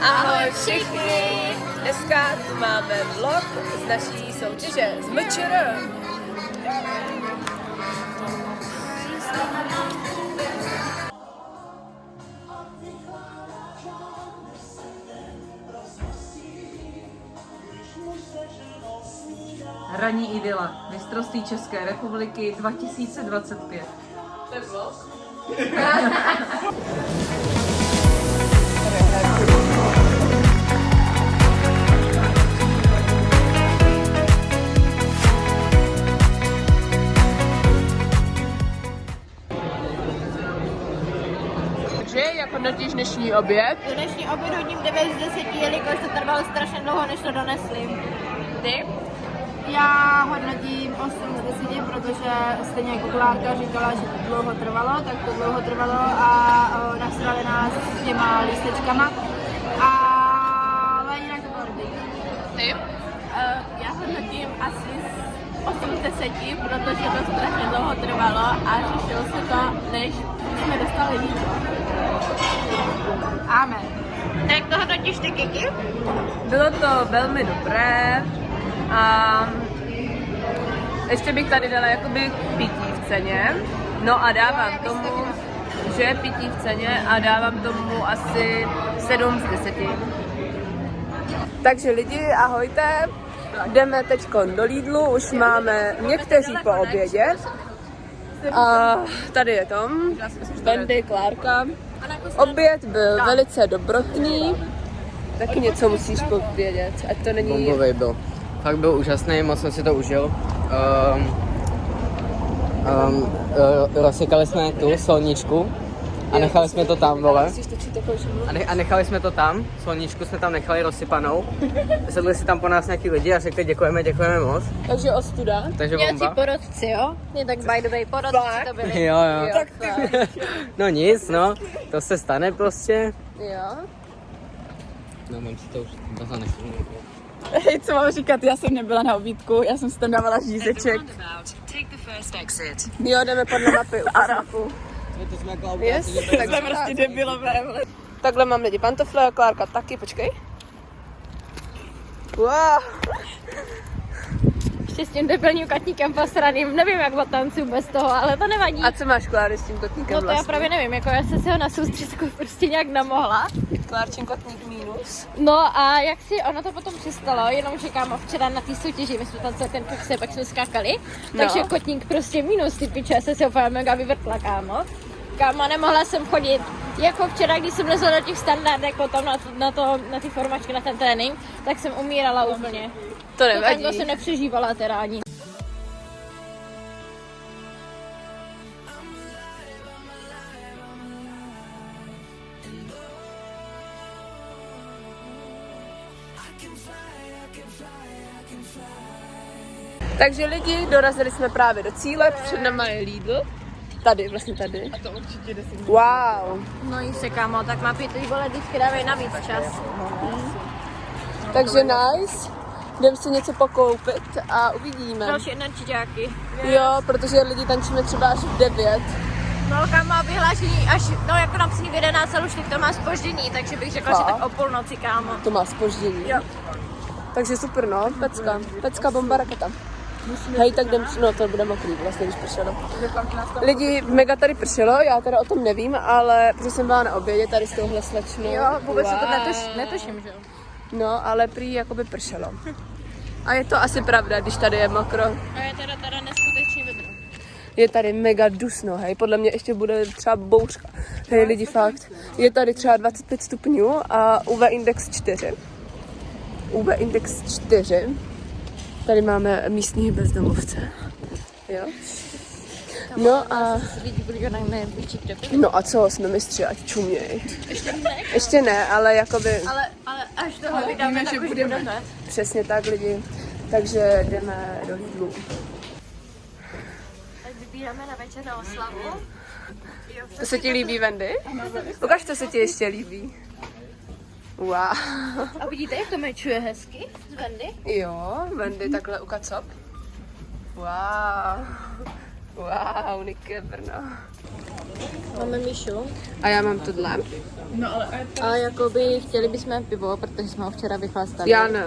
Ahoj všichni! Dneska tu máme vlog z naší soutěže z MČR. Ranní idyla, mistrovství České republiky 2025. To je vlog? Takže jak hodnotíš dnešní oběd? Dnešní oběd hodím 9 z 10, jelikož to trvalo strašně dlouho, než to donesli. Ty? Já hodnotím 8 z 10, protože stejně jako Klárka říkala, že to dlouho trvalo, tak to dlouho trvalo a nasrali nás s těma lístečkama. Ale jinak to bylo dobrý. Ty? Já hodnotím asi 8 z 10, protože to strašně dlouho trvalo a řešilo se to, než jsme dostali jídlo. Amen. Tak to hodnotíš ty, Kiki? Bylo to velmi dobré a ještě bych tady dala jakoby pití v ceně. No a dávám tomu, že je pití v ceně a dávám tomu asi 7 z 10. Takže lidi, ahojte. Jdeme teď do Lidlu, už máme někteří po obědě. A tady je Tom, Bendy, Klárka. Oběd byl velice dobrotný. Taky něco musíš povědět, ať to není... Bombový byl. Fakt byl úžasný, moc jsem si to užil. Rozsekali jsme tu solničku a nechali jsme to tam, vole. A nechali jsme to tam, solničku jsme tam nechali rozsypanou. Sedli si tam po nás nějaký lidi a řekli děkujeme moc. Takže ostuda. Takže bomba. Porodci, jo? Je tak by the way, porodci to byli. Jo. No nic, no, to se stane prostě. Jo. No, mám si to už zanechal. Hej, co mám říkat, já jsem nebyla na obídku, já jsem si tam dávala žízeček. Jo, jdeme podle mapy. To jsme jako Yes, Tak jsem prostě debilové. takhle mám lidi pantofle a Klárka taky, počkej. Wow. Ještě s tím debilním kotníkem posraným, nevím jak potancuju bez toho, ale to nevadí. A co máš, Kláry, s tím kotníkem No to vlastně? já právě nevím, jako já jsem si ho na soustředku prostě nějak namohla. Klárčin kotník mínus. No a jak si ono to potom přistalo, jenomže kámo včera na té soutěži, my jsme tam celý ten pokse, pak jsme skákali, takže kotník prostě minus, ty piče, já jsem si úplně mega vyvrtla, kámo. Kámo, nemohla jsem chodit, jako včera, když jsem lezla do těch standardek potom na ty formačky, na ten trénink, tak jsem umírala úplně. To To nevadí. tango jsem nepřežívala teda ani. Takže lidi, dorazili jsme právě do cíle, před náma je Lidl. Tady, vlastně tady. To určitě 10 minut. Wow. No jí se, kámo, tak má pět vole, vždycky dávají navíc čas. Takže nice. Jdeme si něco pokoupit a uvidíme. Další energiáky. Jo, protože lidi tančíme třeba až v 9. No, kámo, vyhlášení až, no jako napsaný v 11, ale už teď to má zpoždění, takže bych řekla, že tak o půlnoci, kámo. To má zpoždění. Jo. Takže super, no, pecka, bomba, raketa. Hej, tak jdem, no to bude mokrý, vlastně, když pršelo. Lidi, mega tady pršelo, já teda o tom nevím, ale protože jsem byla na obědě tady s touhle slečnou. Jo, vůbec se to netuším, že jo. No, ale prý jakoby pršelo. A je to asi pravda, když tady je mokro. A je teda neskutečný vedro. Je tady mega dusno, hej, podle mě ještě bude třeba bouřka. Hej, lidi, fakt. Je tady třeba 25 stupňů a UV index 4. UV index 4. Tady máme místní bezdomovce. Jo? No a... Lidi budou na největší krepy. No a co, jsme mistři, ať čuměj. Ještě ne, ale jakoby... Ale až toho vydáme, že budeme. Přesně tak, lidi. Takže jdeme do Lidlu. Tak vybíráme na večer na oslavu. To se ti líbí, Wendy? Ukaž, to se ti ještě líbí. Wow. A vidíte, jak to mečuje hezky z Wendy? Jo, Wendy takhle ukacop. Wow. Wow, Niky Brno. Máme Míšu. A já mám tohle. A jakoby chtěli bychom pivo, protože jsme ho včera vychlastali. Já ne.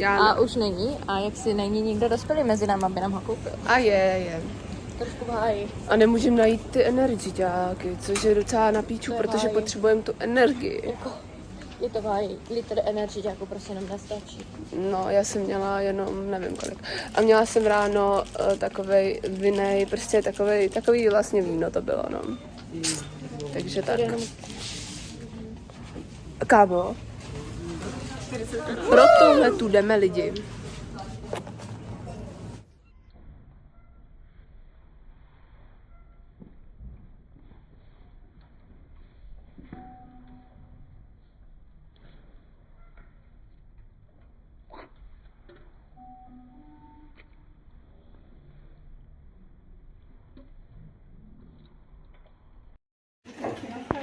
A už není. A jak si není nikdo dospělý mezi námi, aby nám ho koupil. A je. Trošku v háji. A nemůžeme najít ty energiťáky, což je docela na píču, To je protože háj. potřebujeme tu energii. Je to v háji. Litr energy jako prostě nám nestačí. No, já jsem měla jenom, nevím kolik. A měla jsem ráno takovej vinej, prostě takový vlastně víno to bylo, no. Takže tak. Kámo, pro touhle tu jdeme lidi.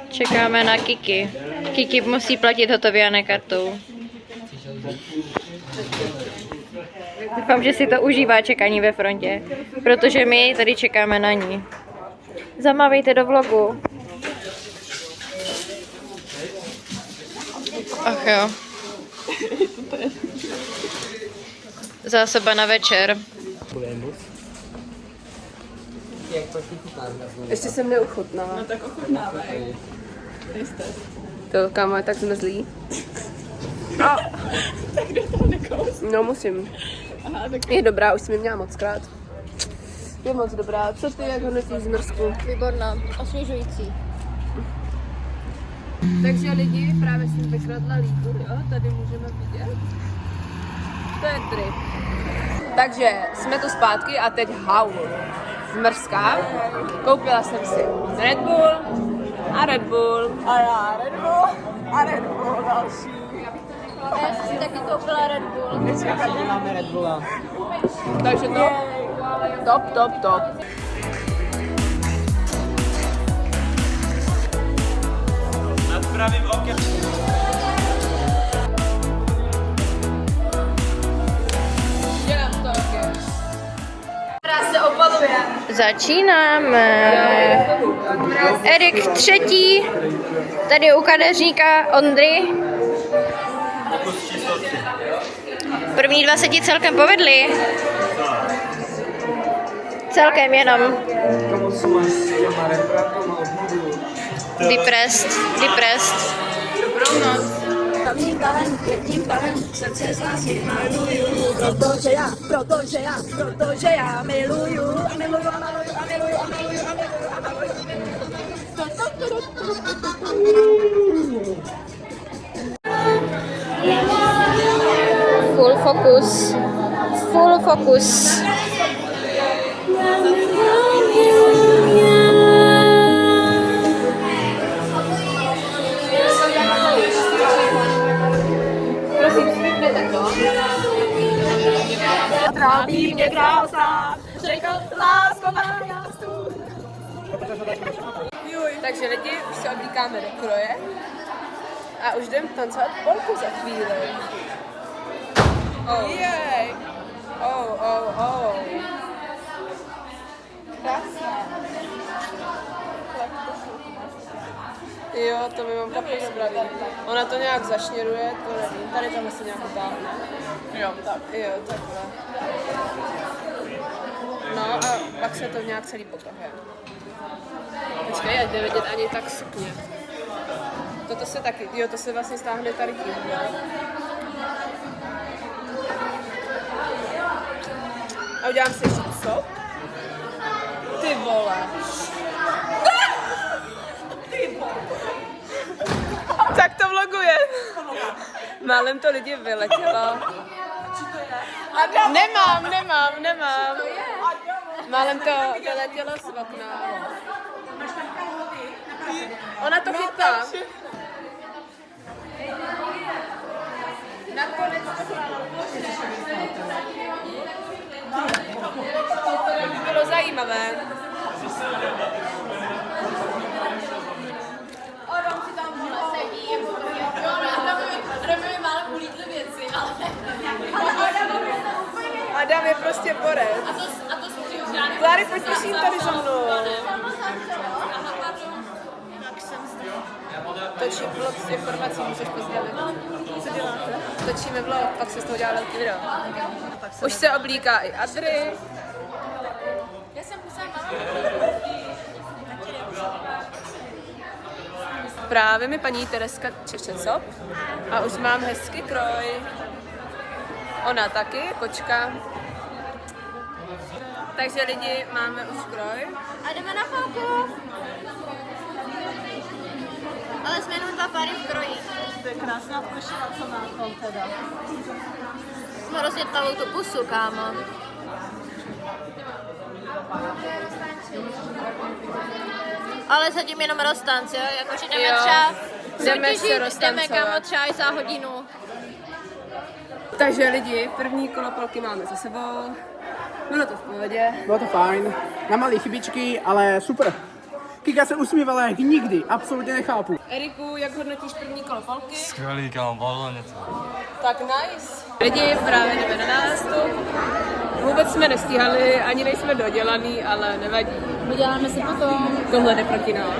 Čekáme na Kiki. Kiki musí platit hotově a ne kartou. Doufám, že si to užívá čekání ve frontě, protože my tady čekáme na ní. Zamávejte do vlogu. Ach jo. Zásoba na večer. Ještě jsem neuchutnala. No tak ochutnávej. Nejste. To kámo je tak zmrzlý. Tak kdo to nekous? No musím. Aha, tak Je dobrá, už jsem ji měla mockrát. Je moc dobrá. Co ty, jak hodnotíš zmrzku? Výborná, osvěžující. Takže lidi, právě jsem vykradla líku, jo, tady můžeme vidět. To je drip. Takže jsme tu zpátky a teď haul. Zmrzká. Koupila jsem si Red Bull a Red Bull. a já Red Bull a Red Bull další. Já jsem si taky koupila Red Bull. Máme Red Bulla. Takže top. Nad pravým okem. Začínáme. Erik třetí, tady u kadeřníka Ondry. První dva se ti celkem povedly. Celkem jenom. Depressed. Dobrou noc. Protože já miluju. Full focus. Trápí mě krása, řekl lásko má Takže lidi, už se oblíkáme do kroje a už jdem tancovat polku za chvíli. Jej! Oh. Krásné. Jo, to mi mamka pozdraví. Ona to nějak zašněruje, to nevím. Tady tam asi nějak utáhne. Jo, tak. Jo, takhle. No a pak se to nějak celý potahuje. Počkej, ať nevidět ani tak sukně. Toto se taky, jo, to se vlastně stáhne tady tím, jo. A udělám si ještě sop. Ty vole. Tak to vloguje. Málem to lidi vyletělo. Nemám. Málem to vyletělo z okna. Ona to chytá. Nakonec to by bylo zajímavé. Adam je prostě borec. Kláry, pojď prosím tady za mnou. točím vlog s informací, můžeš pozdravit. Co děláte? Točíme vlog, pak se z toho dělá velký video. Už se oblíká i Adry. Já jsem sama. Právě mi paní Tereska češe cop a už mám hezký kroj. Ona taky, kočka. Takže lidi, máme už kroj. A jdeme na chvilku. Ale jsme jenom 2 páry v kroji. To je krásná plošina, co má kon teda. Jsme rozjetlavou tu pusu, kámo. Ale zatím jenom roztanc, jo? Jakože jdeme Jo. třeba Jdeme se soutěžit, jdeme roztancovat. kámo třeba i za hodinu. Takže lidi, první kolo polky máme za sebou. Bylo to v pohodě. Bylo to fajn, na malé chybičky, ale super. Kika se usmívala jak nikdy, absolutně nechápu. Eriku, jak hodnotíš první kolo polky? Skvělý, kámo, bavilo mě to. Tak nice. Lidi, právě jdeme na nástup. Vůbec jsme nestíhali, ani nejsme dodělaný, ale nevadí. Uděláme si potom. Tohle jde proti nám.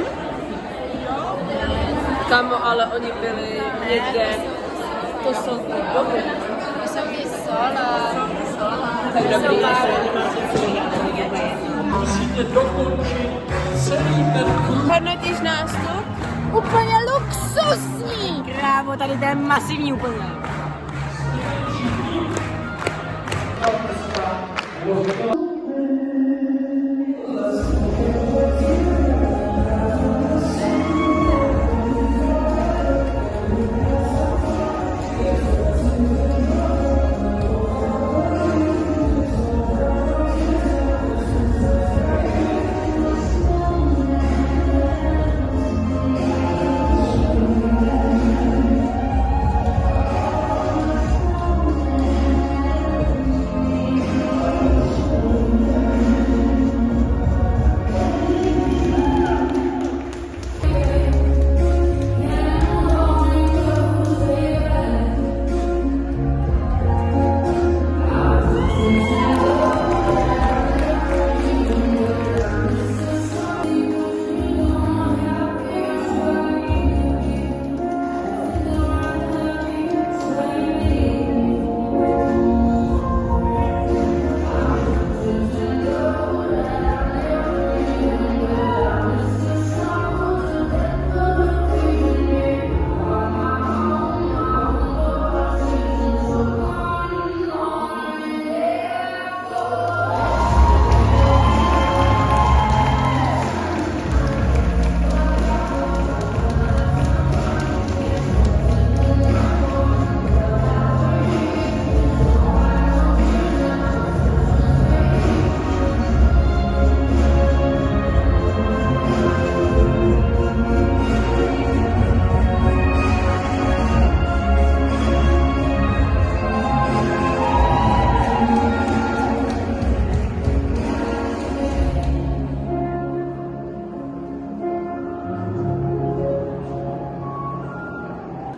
Kamo, ale oni byli někde. To jsou dobré. To jsou ty sola. Tak dobrý. Hodnotíš nástup? Úplně luxusní. Krávo, tady to je masivní úplně.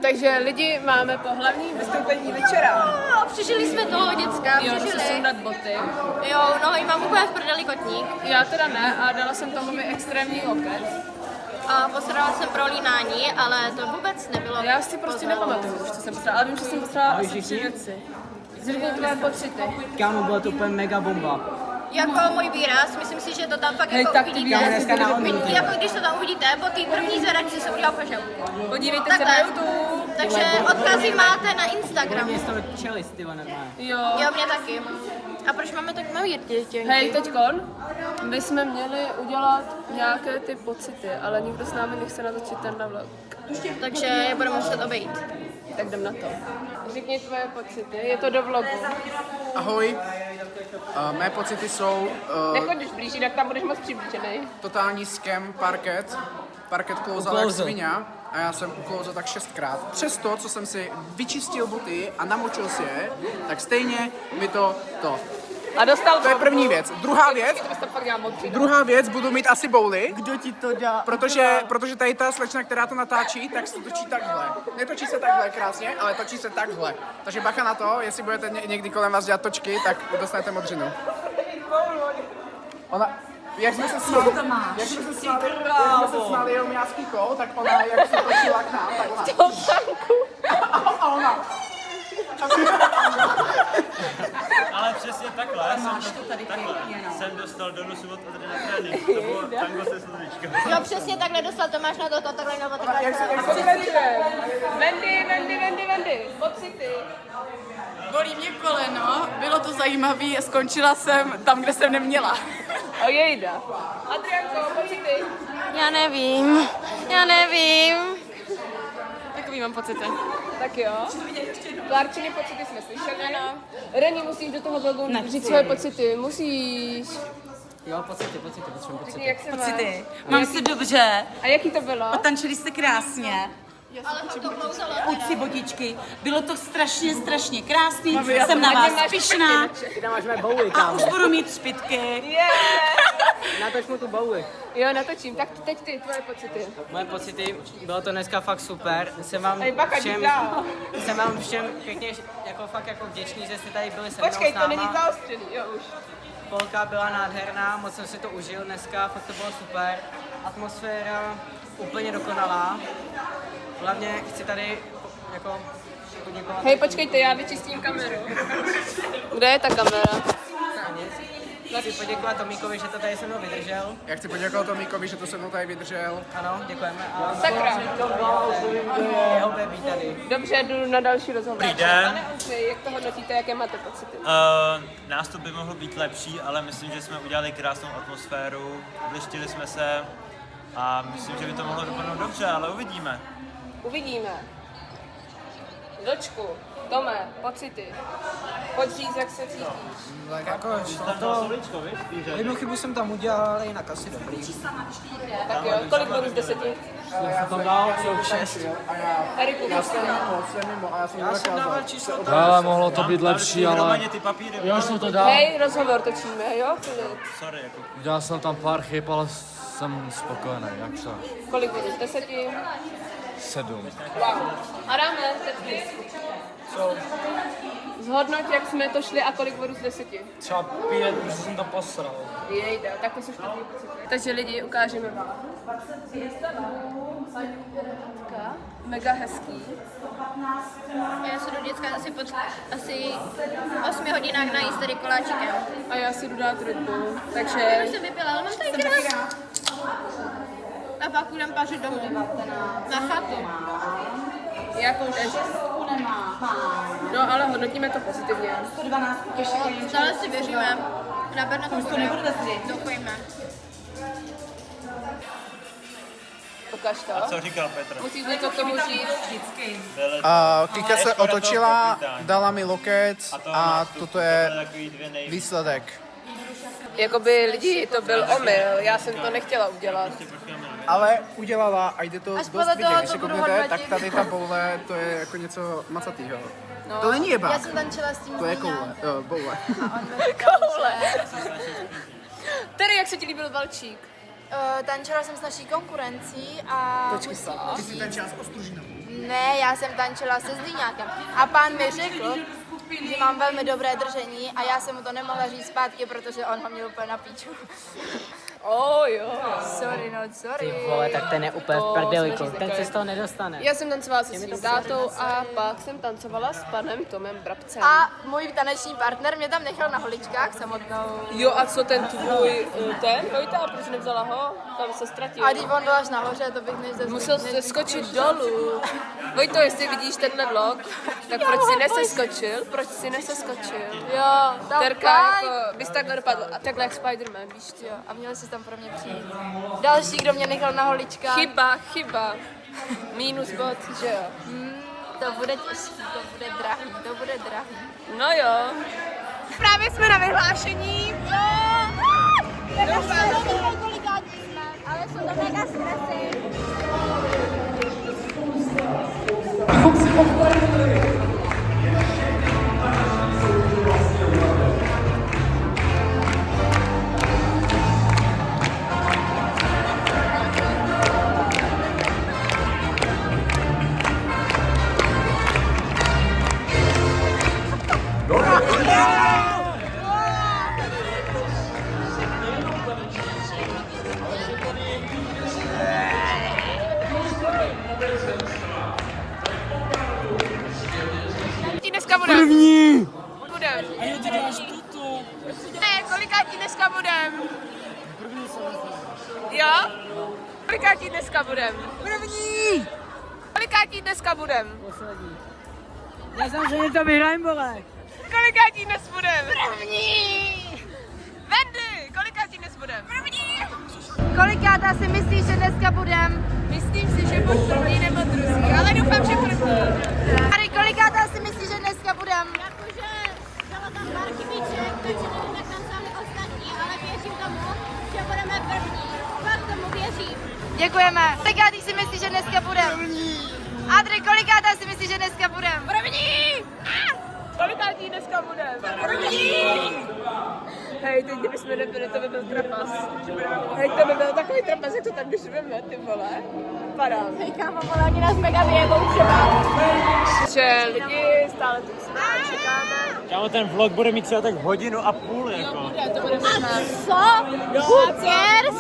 Takže lidi, máme po hlavní vystoupení večera. No, přežili jsme toho děcka, Jo, jdu si přežili. sundat boty. Jo, nohy mám úplně v prdeli kotník. Já teda ne a dala jsem tomu extrémní loket. A postarala jsem prolínání, ale to vůbec nebylo. Já si prostě nepamatuju už, co jsem postarala, ale vím, že jsem postarala asi 3 věci. Zřejmě tvoje pocity. Kámo, bylo to úplně mega bomba. Jako můj výraz, myslím si, že to tam fakt Hej, jako tak ty uvidíte. výrazy dneska na odmítky. Jako když to tam uvidíte, po té první zvedačce se udělal pažel. Podívejte se na Takhle. YouTube. Takže odkazy máte na Instagramu. Mě z toho čelist, ty normálně. Jo. Jo, mě taky. A proč máme tak malý děti? Hej, teďkon, my jsme měli udělat nějaké ty pocity, ale nikdo s námi nechce natočit ten vlog. Takže je budeme muset obejít. Tak jdem na to. Řekni tvoje pocity, je to do vlogu. Ahoj, mé pocity jsou Nechodíš blíž, jinak tam budeš moc přiblížený. totální scam parket. Parket klouzal jak svině a já jsem uklouzl tak 6krát. Přesto, co jsem si vyčistil boty a namočil si je, tak stejně mi to. A dostal To je první věc. Druhá věc, budu mít asi bouly. Kdo ti to dá? Protože tady ta slečna, která to natáčí, tak se točí takhle. Netočí se takhle krásně, ale točí se takhle. Takže bacha na to, jestli budete někdy kolem vás dělat točky, tak dostanete modřinu. Ona, jak jsme se smáli, jenom já s Kikou, tak ona, jak se točila k nám, jsem dostal do nosu od Adry na trénink. To bylo tango se slunečkem. Jo, přesně takhle dostal Tomáš na to, takhle nebo takhle. Vendy, pocity. Bolí mě koleno, bylo to zajímavé, skončila jsem tam, kde jsem neměla. O jejda. Adrianko, pocity. Já nevím. Takový mám pocity. Tak jo. Klárčiny pocity jsme slyšeli. Ano. Reni, musíš do toho vlogu říct svoje pocity. Musíš. Jo, pocity, potřebuji pocity. Jak se máš? Mám se dobře, A jaký to bylo? tančili jste krásně. Uci botičky, bylo to strašně krásný, jsem na vás pyšná Ty tam máš mé bouly, a kámo. už budu mít špitky. Natoč mu tu bouly. Jo, natočím. Tak teď ty, tvoje pocity. Moje pocity, bylo to dneska fakt super. Jsem vám všem pěkně jako fakt jako vděčný, že jste tady byli se mnou Počkej, s to není náma. zaostřený, jo už. Polka byla nádherná, moc jsem si to užil dneska, fakt to bylo super. Atmosféra úplně dokonalá. Hlavně chci tady jako poděkovat. Hej, počkejte, já vyčistím kameru. Kde je ta kamera? Chci poděkovat Tomíkovi, že to tady se mnou vydržel. Já chci poděkovat Tomíkovi, že to se mnou tady vydržel. Ano, děkujeme. A Sakra. jeho baby tady. Dobře, jdu na další rozhovor. Dobrý den. Pane Ondřej, jak to hodnotíte, jaké máte pocity? Nástup by mohl být lepší, ale myslím, že jsme udělali krásnou atmosféru, bleštili jsme se a myslím, že by to mohlo dopadnout dobře, ale uvidíme. Uvidíme. Vlčku, Tome, pocity. Pojď říct, jak se cítíš. Tak jako jednu chybu jsem tam udělal, ale jinak asi dobrý. Tak jo, kolik bodů z 10? jsem tam dal 6. Eriku, Já jsem mimo a já jsem Dával číslo Ale mohlo to být lepší, ale Hromadě ty papíry. já už jsem to dal. hej, rozhovor točíme, jo? Klid. Sorry, jako. Udělal jsem tam pár chyb, ale jsem spokojený, jak se. Kolik bodů z 10? 7. Wow. Adame, teď ty. Zhodnoť, jak jsme to šli a kolik bodů z 10? Třeba 5, protože jsem to posral. Jejda, tak to jsou špatný pocity. Takže lidi, ukážeme vám. Mega hezký. Já se jdu děcka asi 8 hodinách najíst tady koláčikem. A já si jdu dát Red Bull, Já takže už jsem vypila, ale mám tady krás. A pak půjdem pařit domů. Na chatu. jakou tež. No ale hodnotíme to pozitivně. Stále si věříme. Na Berna to bude. Doufejme. Ukaž to. Co říkal Petr? Musíš něco k tomu říct. Kika se otočila, dala mi loket a toto je výsledek. Jakoby lidi, to byl omyl, já jsem to nechtěla udělat. Ale udělala a jde to Až dost podle vidět, toho když to se budu kouknete, hodnotit. tak tady ta boule, to je jako něco macatýho. To není jebák, Já jsem tančila s tím to je Zvíňa. koule, boule. Tedy, jak se ti líbil Valčík? Tančila jsem s naší konkurencí a... Ty jsi ten čas ostružinou. Ne, já jsem tančila se Zlíňákem. A pán mi řekl, že mám velmi dobré držení a já jsem mu to nemohla říct zpátky, protože on ho měl úplně na píču. Jo. Sorry. Ty vole, tak ten je úplně v prdeliku, snaží ten takové. se z toho nedostane. Já jsem tancovala se svým tátou a pak jsem tancovala s panem Tomem Brabcem. A můj taneční partner mě tam nechal na holičkách samotnou. Jo, a co ten tvůj, ten Vojta, proč nevzala ho? Tam se ztratil. A když on byl až nahoře, to bych než Musel se skočit dolů. Vojto, jestli vidíš tenhle vlog, tak proč si neseskočil? Proč si neseskočil? Jo, Terka, jako, bys takhle dopadl. A takhle jak Spider-Man, víš co? Jo, a měli si tam pro mě přijít. Další, kdo mě nechal na holičkách. Chyba. Minus bod, že jo? To bude těžký, to bude drahý. No jo. Právě jsme na vyhlášení. Kolikátí jsme, ale jsou to mega stresy. Dneska bude. První! Bude. Ne, kolikátí Kolikátí dneska budem? Jo? Kolikátí dneska budem? První! Kolikátí dneska budem? Já jsem, že to vyhrajím, vole. Kolikátí dnes budem? První! Wendy, kolikátí dnes budem? Kolikátá si myslíš, že dneska budem? Myslím si, že buď první nebo druzí, ale doufám, že první. Tady kolikátá si myslíš, že dneska budem? Jakože dala tam pár chybíček, takže nevím, jak tam sami ostatní, ale věřím tomu, že budeme první. Fakt tomu věřím. Děkujeme. Kolikátý si myslíš, že dneska budem? První. Adri, kolikátá si myslíš, že dneska budem? První! Kolikátí dneska budem? První! Hej, teď kdybychom nebyli, to by byl trapas. Hej, to by byl takový trapas, jak to tam když veme, ty vole. Padám. Hej, kámo, vole, oni nás mega vyjebou třeba. Že lidi, stále tu jsme a čekáme. Kámo, ten vlog bude mít třeba tak 1,5 hodiny, jako. To bude možná. Co? Who cares?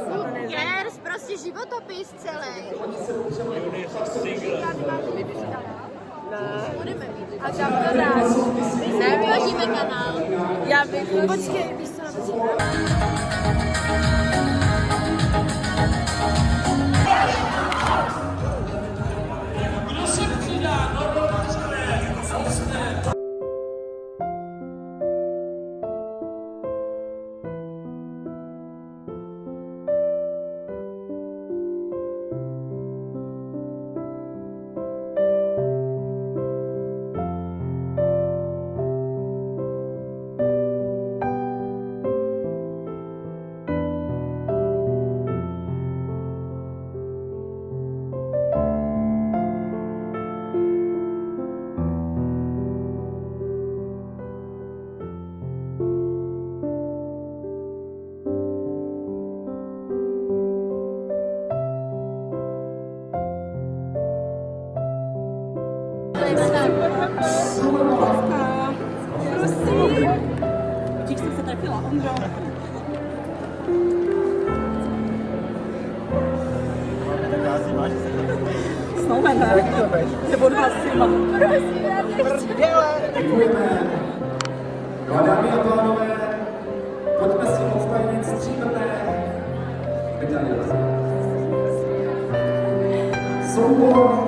Who cares? Prostě životopis celý. Budeme mít. A kam to dáš? Vyložíme kanál. Já bych... Počkej, víš co například? Dík jsem se trefila, Ondro. Snowman, ne? Nebo dva syna. No a dámy a pánové, pojďme si odtajnit stříbrné medaile. Soubor,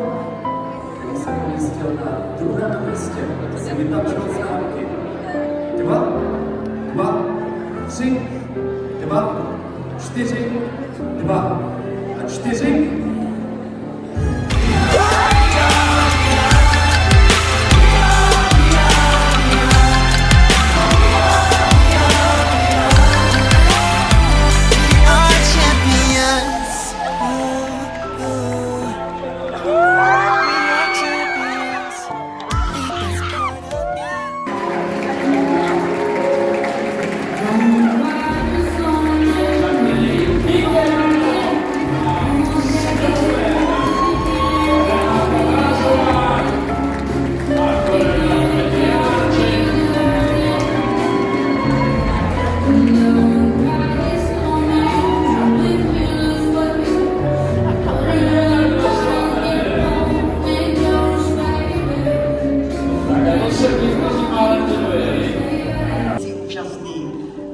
který se umístil na druhém místě, si vytlačil známky. 2, 2, 3, 2, 4, 2 a 4.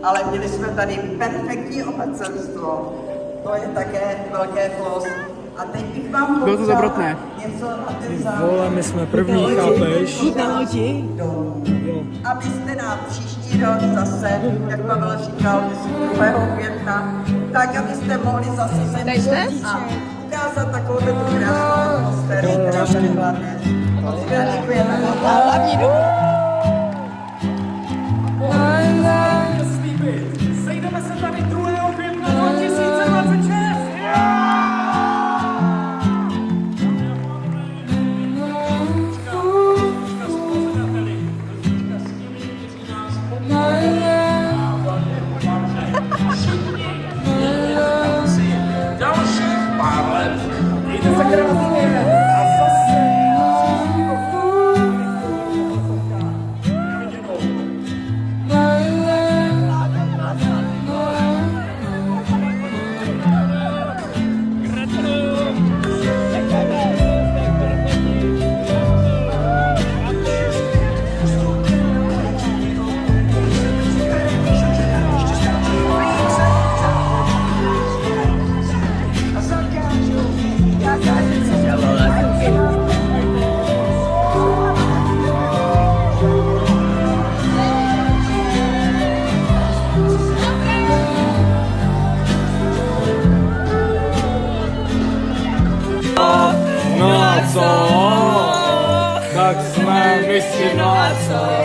Ale měli jsme tady perfektní obecenstvo, to je také velké plus. A teď bych vám Bylo to dobrotné. něco na ten závěr. Vole, my jsme první, chápeš? Abyste nám příští rok zase, jak Pavel říkal, 2. května, tak abyste mohli zase sem a ukázat takovou tu krásnou atmosféru, která tady byla dnes. Moc krát děkujeme. A hlavní Sejdeme se tady 2. května 2026! Dalších pár let. Mějte se krásně a zase. co? Tak jsme mistři, no a co?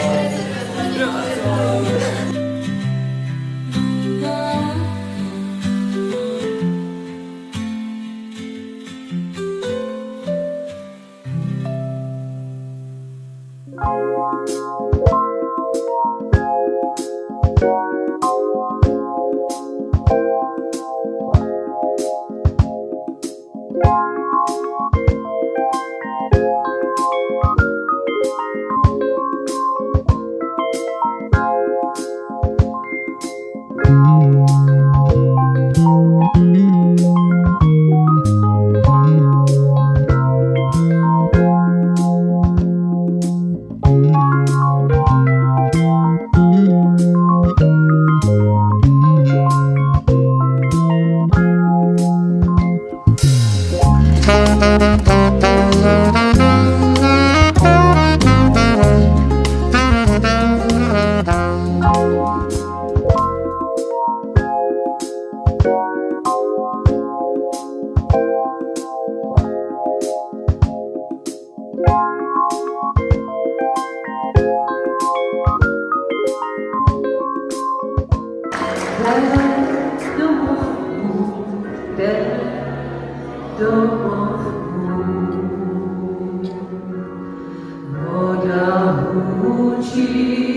Voda hučí